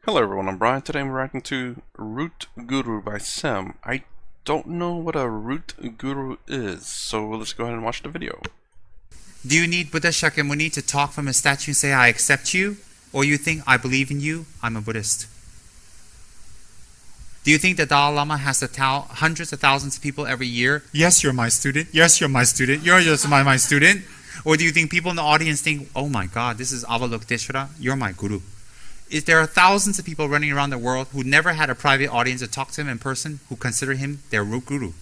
Hello everyone, I'm Brian. Today I'm reacting to Root Guru by Tsem. I don't know what a root guru is, so let's go ahead and watch the video. Do you need Buddha Shakyamuni to talk from a statue and say, I accept you? Or you think, I believe in you, I'm a Buddhist? Do you think the Dalai Lama has to tell hundreds of thousands of people every year, yes, you're my student, yes, you're my student, you're just my student? Or do you think people in the audience think, oh my God, this is Avalokiteshvara, you're my guru? There are thousands of people running around the world who never had a private audience to talk to him in person, who consider him their root guru.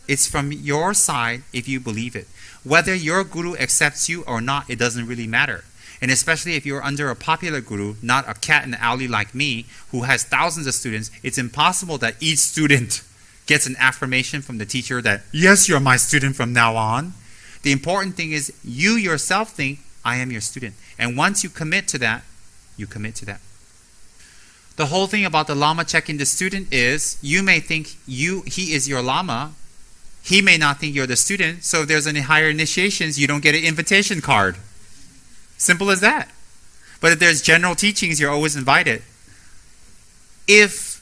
It's from your side if you believe it. Whether your guru accepts you or not, it doesn't really matter. And especially if you're under a popular guru, not a cat in the alley like me, who has thousands of students, it's impossible that each student gets an affirmation from the teacher that, yes, you're my student from now on. The important thing is you yourself think, I am your student. And once you commit to that, you commit to that. The whole thing about the Lama checking the student is, you may think he is your Lama. He may not think you're the student. So if there's any higher initiations, you don't get an invitation card. Simple as that. But if there's general teachings, you're always invited. If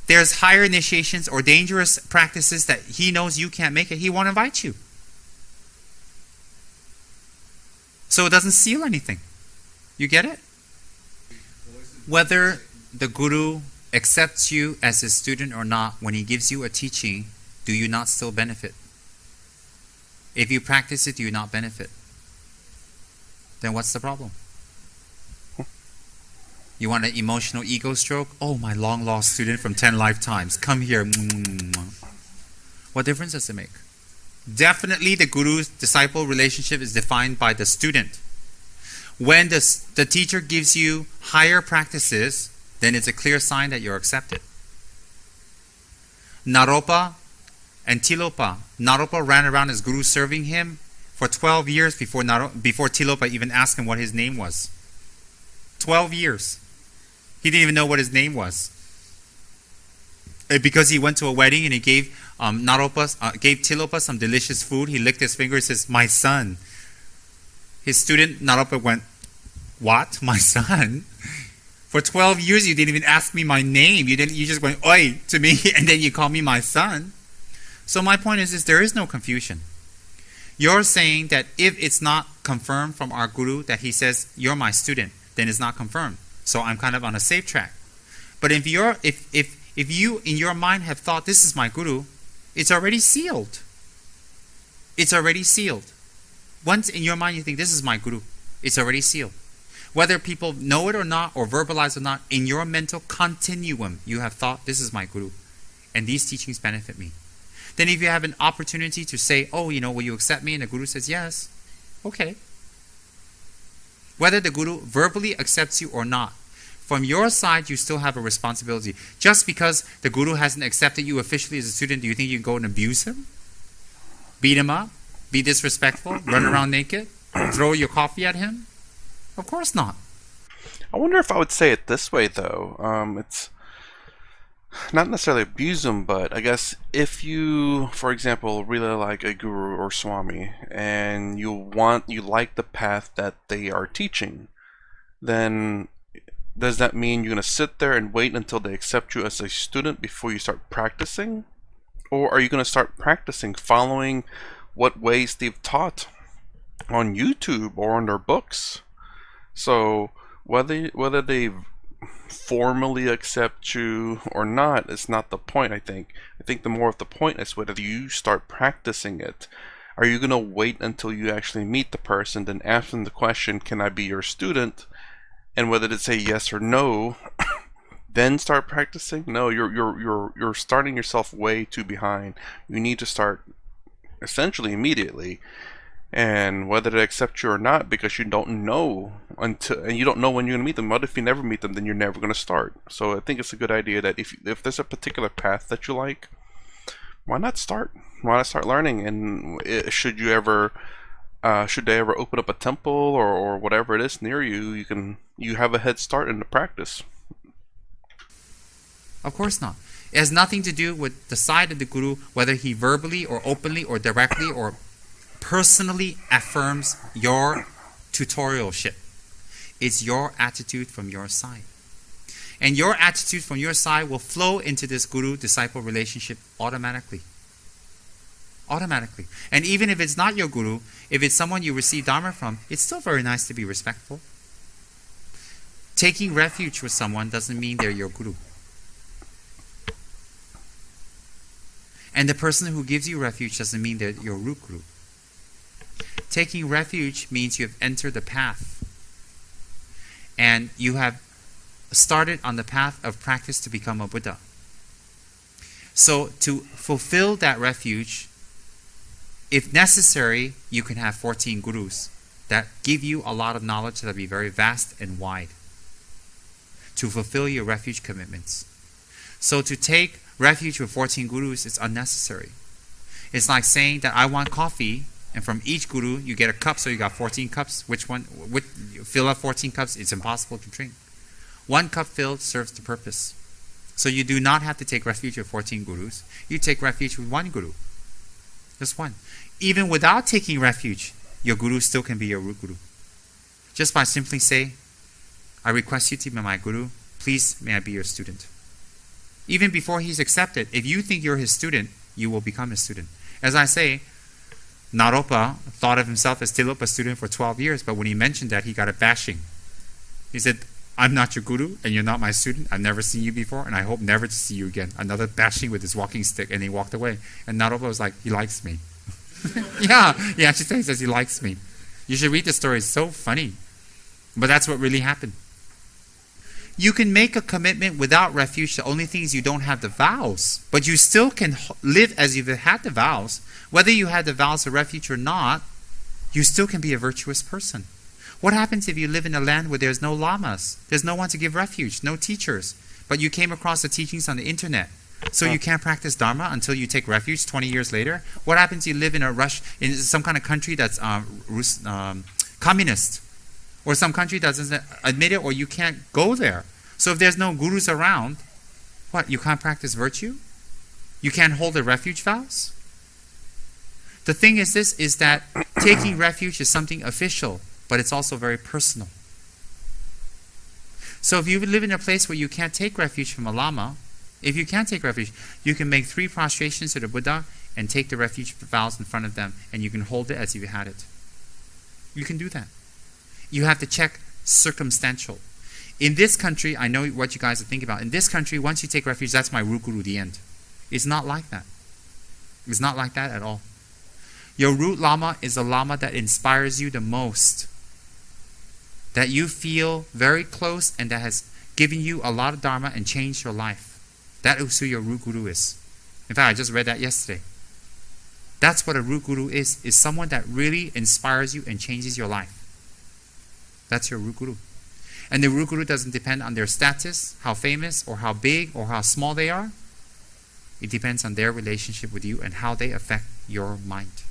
there's higher initiations or dangerous practices that he knows you can't make it, he won't invite you. So it doesn't seal anything. You get it? Whether the guru accepts you as his student or not, when he gives you a teaching, do you not still benefit? If you practice it, do you not benefit? Then what's the problem? You want an emotional ego stroke? Oh, my long lost student from 10 lifetimes. Come here. What difference does it make? Definitely the guru-disciple relationship is defined by the student. When the teacher gives you higher practices, then it's a clear sign that you're accepted. Naropa and Tilopa. Naropa ran around as guru serving him for 12 years before Tilopa even asked him what his name was. 12 years. He didn't even know what his name was. Because he went to a wedding and he gave gave Tilopa some delicious food. He licked his finger and says, my son. His student Naropa went, what? My son? For 12 years you didn't even ask me my name. You just went, oi, to me, and then you call me my son. So my point is there is no confusion. You're saying that if it's not confirmed from our guru that he says, you're my student, then it's not confirmed. So I'm kind of on a safe track. But if you in your mind have thought this is my guru, it's already sealed. It's already sealed. Once in your mind you think this is my guru, it's already sealed. Whether people know it or not, or verbalize or not, in your mental continuum you have thought this is my guru and these teachings benefit me. Then if you have an opportunity to say, oh, will you accept me? And the guru says yes, okay. Whether the guru verbally accepts you or not, from your side, you still have a responsibility. Just because the guru hasn't accepted you officially as a student, do you think you can go and abuse him? Beat him up? Be disrespectful? Run around naked? Throw your coffee at him? Of course not. I wonder if I would say it this way though. It's not necessarily abuse them, but I guess if you, for example, really like a guru or swami and you like the path that they are teaching, then does that mean you're going to sit there and wait until they accept you as a student before you start practicing? Or are you going to start practicing following what ways they've taught on YouTube or on their books? So whether they formally accept you or not is not the point, I think. I think the more of the point is whether you start practicing it. Are you going to wait until you actually meet the person, then ask them the question, can I be your student? And whether to say yes or no, then start practicing? No, you're starting yourself way too behind. You need to start essentially immediately. And whether they accept you or not, because you don't know and you don't know when you're gonna meet them. What if you never meet them? Then you're never gonna start. So I think it's a good idea that if there's a particular path that you like, why not start? Why not start learning? And should they ever open up a temple or whatever it is near you, you have a head start in the practice. Of course not. It has nothing to do with the side of the guru, whether he verbally or openly or directly or personally affirms your tutorialship. It's your attitude from your side. And your attitude from your side will flow into this guru-disciple relationship automatically. Automatically. And even if it's not your guru, if it's someone you receive dharma from, it's still very nice to be respectful. Taking refuge with someone doesn't mean they're your guru. And the person who gives you refuge doesn't mean they're your root guru. Taking refuge means you have entered the path. And you have started on the path of practice to become a Buddha. So to fulfill that refuge, if necessary, you can have 14 gurus that give you a lot of knowledge that will be very vast and wide to fulfill your refuge commitments. So to take refuge with 14 gurus is unnecessary. It's like saying that I want coffee, and from each guru you get a cup, so you got 14 cups. Which you fill up 14 cups, it's impossible to drink. One cup filled serves the purpose. So you do not have to take refuge with 14 gurus. You take refuge with one guru. Just one. Even without taking refuge, your guru still can be your root guru. Just by simply say, I request you to be my guru. Please, may I be your student. Even before he's accepted, if you think you're his student, you will become his student. As I say, Naropa thought of himself as Tilopa's student for 12 years, but when he mentioned that, he got a bashing. He said, I'm not your guru, and you're not my student. I've never seen you before, and I hope never to see you again. Another bashing with his walking stick, and he walked away. And Naropa was like, he likes me. Yeah, he actually says he likes me. You should read the story. It's so funny. But that's what really happened. You can make a commitment without refuge. The only thing is you don't have the vows. But you still can live as if you had the vows. Whether you had the vows of refuge or not, you still can be a virtuous person. What happens if you live in a land where there's no lamas? There's no one to give refuge, no teachers. But you came across the teachings on the internet. So you can't practice Dharma until you take refuge 20 years later? What happens if you live in in some kind of country that's communist? Or some country that doesn't admit it, or you can't go there? So if there's no gurus around, what, you can't practice virtue? You can't hold the refuge vows? The thing is this, is that taking refuge is something official, but it's also very personal. So if you live in a place where you can't take refuge from a lama, if you can't take refuge, you can make 3 prostrations to the Buddha and take the refuge vows in front of them, and you can hold it as if you had it. You can do that. You have to check circumstantial. In this country, I know what you guys are thinking about. In this country, once you take refuge, that's my root guru, the end. It's not like that. It's not like that at all. Your root lama is a lama that inspires you the most, that you feel very close, and that has given you a lot of dharma and changed your life. That is who your root guru is. In fact, I just read that yesterday. That's what a root guru is someone that really inspires you and changes your life. That's your root guru. And the root guru doesn't depend on their status, how famous or how big or how small they are. It depends on their relationship with you and how they affect your mind.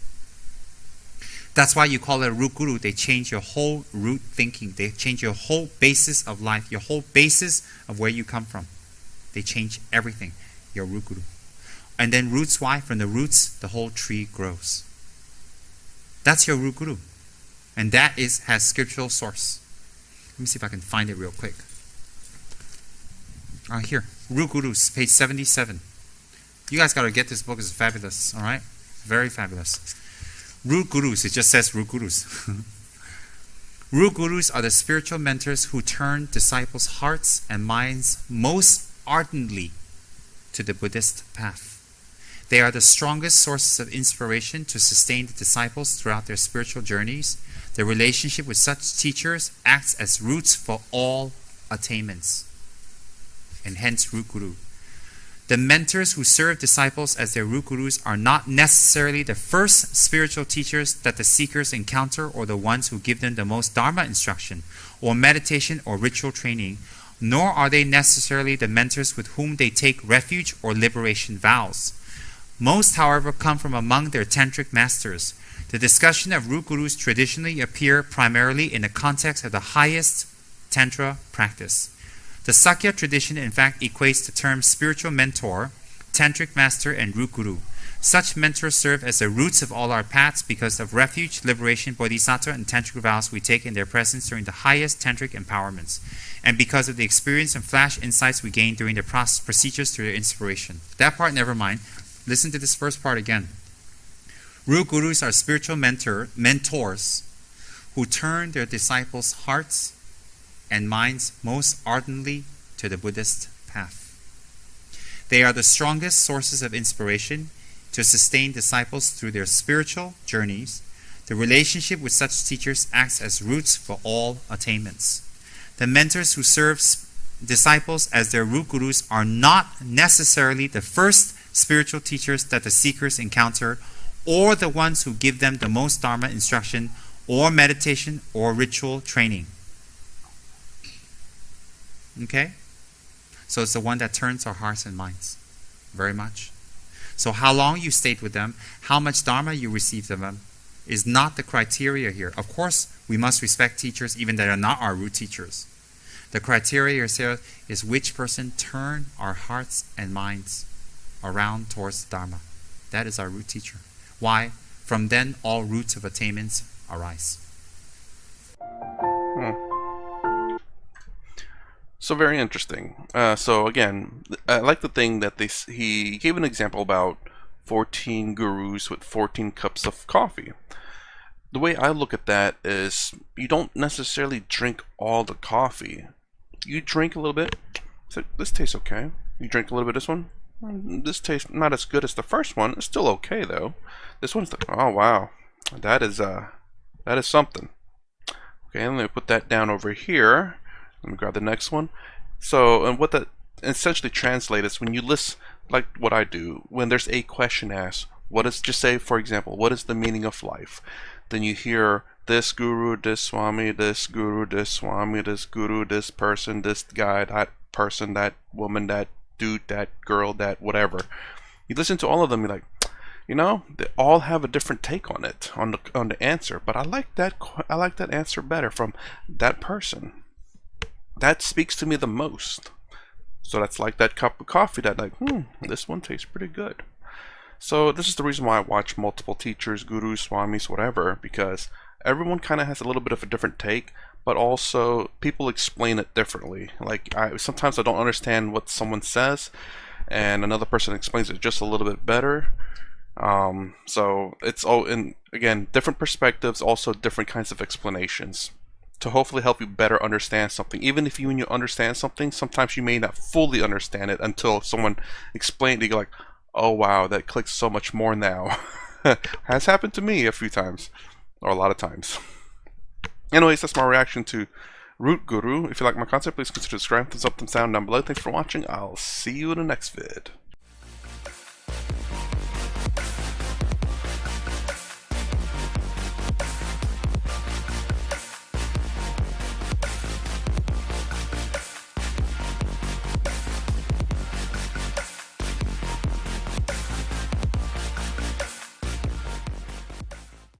That's why you call it a root guru. They change your whole root thinking. They change your whole basis of life, your whole basis of where you come from. They change everything, your root guru. And then roots, why? From the roots, the whole tree grows. That's your root guru. And that has scriptural source. Let me see if I can find it real quick. Here, Root Gurus, page 77. You guys got to get this book. It's fabulous, all right? Very fabulous. Root Gurus, it just says Root Gurus. Root Gurus are the spiritual mentors who turn disciples' hearts and minds most ardently to the Buddhist path. They are the strongest sources of inspiration to sustain the disciples throughout their spiritual journeys. The relationship with such teachers acts as roots for all attainments, and hence root guru. The mentors who serve disciples as their root gurus are not necessarily the first spiritual teachers that the seekers encounter, or the ones who give them the most dharma instruction or meditation or ritual training, nor are they necessarily the mentors with whom they take refuge or liberation vows. Most, however, come from among their tantric masters. The discussion of root gurus traditionally appear primarily in the context of the highest tantra practice. The Sakya tradition, in fact, equates the terms spiritual mentor, tantric master, and root guru. Such mentors serve as the roots of all our paths because of refuge, liberation, bodhisattva, and tantric vows we take in their presence during the highest tantric empowerments, and because of the experience and flash insights we gain during the procedures through their inspiration. That part, never mind. Listen to this first part again. Root gurus are spiritual mentors who turn their disciples' hearts and minds most ardently to the Buddhist path. They are the strongest sources of inspiration to sustain disciples through their spiritual journeys. The relationship with such teachers acts as roots for all attainments. The mentors who serve disciples as their root gurus are not necessarily the first spiritual teachers that the seekers encounter, or the ones who give them the most Dharma instruction or meditation or ritual training. Okay? So it's the one that turns our hearts and minds very much. So how long you stayed with them, how much Dharma you received from them, is not the criteria here. Of course, we must respect teachers even that are not our root teachers. The criteria here is which person turned our hearts and minds around towards Dharma. That is our root teacher. Why? From then all roots of attainments arise. So very interesting. So again, I like the thing that he gave an example about 14 gurus with 14 cups of coffee. The way I look at that is you don't necessarily drink all the coffee. You drink a little bit. So this tastes okay. You drink a little bit of this one. This tastes not as good as the first one. It's still okay though. This one's oh wow, that is something. Okay, let me put that down over here. Let me grab the next one. So, and what that essentially translates is when you list, like what I do, when there's a question asked, what is, just say for example, what is the meaning of life? Then you hear this guru, this swami, this guru, this swami, this guru, this person, this guy, that person, that woman, that dude, that girl, that whatever. You listen to all of them, you're like, you know, they all have a different take on it, on the answer. But I like that answer better from that person. That speaks to me the most. So that's like that cup of coffee that like, this one tastes pretty good. So this is the reason why I watch multiple teachers, gurus, swamis, whatever, because everyone kind of has a little bit of a different take, but also people explain it differently. Like sometimes I don't understand what someone says, and another person explains it just a little bit better. So it's all in, again, different perspectives, also different kinds of explanations to hopefully help you better understand something. Even if when you understand something, sometimes you may not fully understand it until someone explained it. You're like, oh wow, that clicks so much more now. Has happened to me a few times, or a lot of times. Anyways, that's my reaction to Root Guru. If you like my content, please consider subscribing, thumbs up, thumbs down below. Thanks for watching. I'll see you in the next vid.